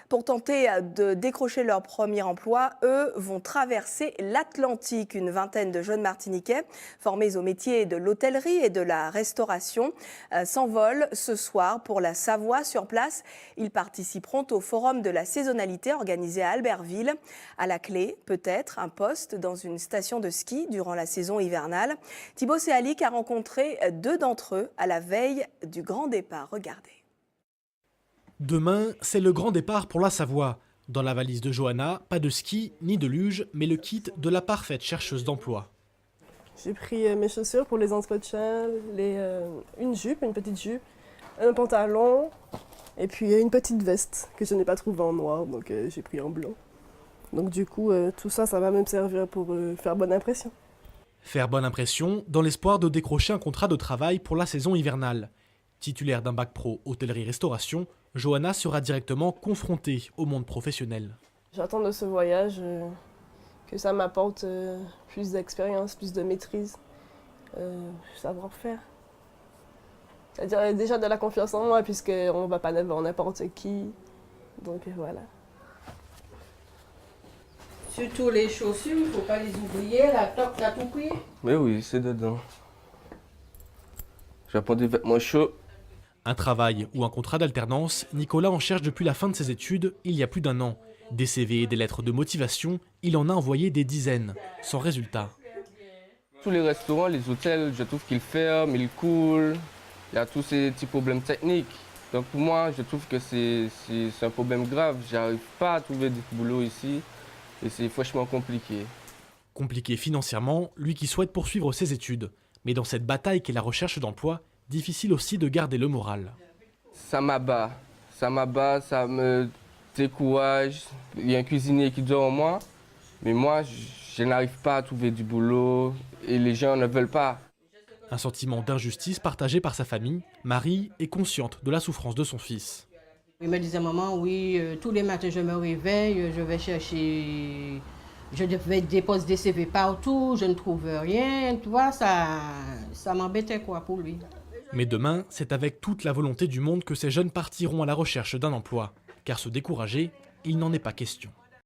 Pour tenter de décrocher leur premier emploi, eux vont traverser l'Atlantique. Une vingtaine de jeunes Martiniquais formés au métier de l'hôtellerie et de la restauration s'envolent ce soir pour la Savoie. Sur place, ils participeront au forum de la saisonnalité organisé à Albertville. À la clé, peut-être un poste dans une station de ski durant la saison hivernale. Thibaut Séalic a rencontré deux d'entre eux à la veille du grand départ. Regardez. Demain, c'est le grand départ pour la Savoie. Dans la valise de Johanna, pas de ski ni de luge, mais le kit de la parfaite chercheuse d'emploi. J'ai pris mes chaussures pour les entretiens, une jupe, une petite jupe, un pantalon et puis une petite veste que je n'ai pas trouvée en noir, donc j'ai pris en blanc. Donc du coup, tout ça, ça va me servir pour faire bonne impression. Faire bonne impression dans l'espoir de décrocher un contrat de travail pour la saison hivernale. Titulaire d'un bac pro hôtellerie-restauration, Johanna sera directement confrontée au monde professionnel. J'attends de ce voyage que ça m'apporte plus d'expérience, plus de maîtrise, savoir-faire. C'est-à-dire déjà de la confiance en moi, puisqu'on ne va pas devant n'importe qui. Donc voilà. Surtout les chaussures, il ne faut pas les oublier, la toque, t'as tout pris? Mais oui, c'est dedans. J'apprends des vêtements chauds. Un travail ou un contrat d'alternance, Nicolas en cherche depuis la fin de ses études, il y a plus d'un an. Des CV et des lettres de motivation, il en a envoyé des dizaines, sans résultat. Tous les restaurants, les hôtels, je trouve qu'ils ferment, ils coulent. Il y a tous ces petits problèmes techniques. Donc pour moi, je trouve que c'est un problème grave. J'arrive pas à trouver du boulot ici et c'est franchement compliqué. Compliqué financièrement, lui qui souhaite poursuivre ses études. Mais dans cette bataille qu'est la recherche d'emploi, difficile aussi de garder le moral. Ça m'abat, ça me décourage. Il y a un cuisinier qui dort en moi, mais moi, je n'arrive pas à trouver du boulot et les gens ne veulent pas. Un sentiment d'injustice partagé par sa famille, Marie est consciente de la souffrance de son fils. Il me disait, maman, oui, tous les matins je me réveille, je vais chercher, je vais déposer des CV partout, je ne trouve rien, tu vois, ça m'embêtait quoi pour lui. Mais demain, c'est avec toute la volonté du monde que ces jeunes partiront à la recherche d'un emploi. Car se décourager, il n'en est pas question.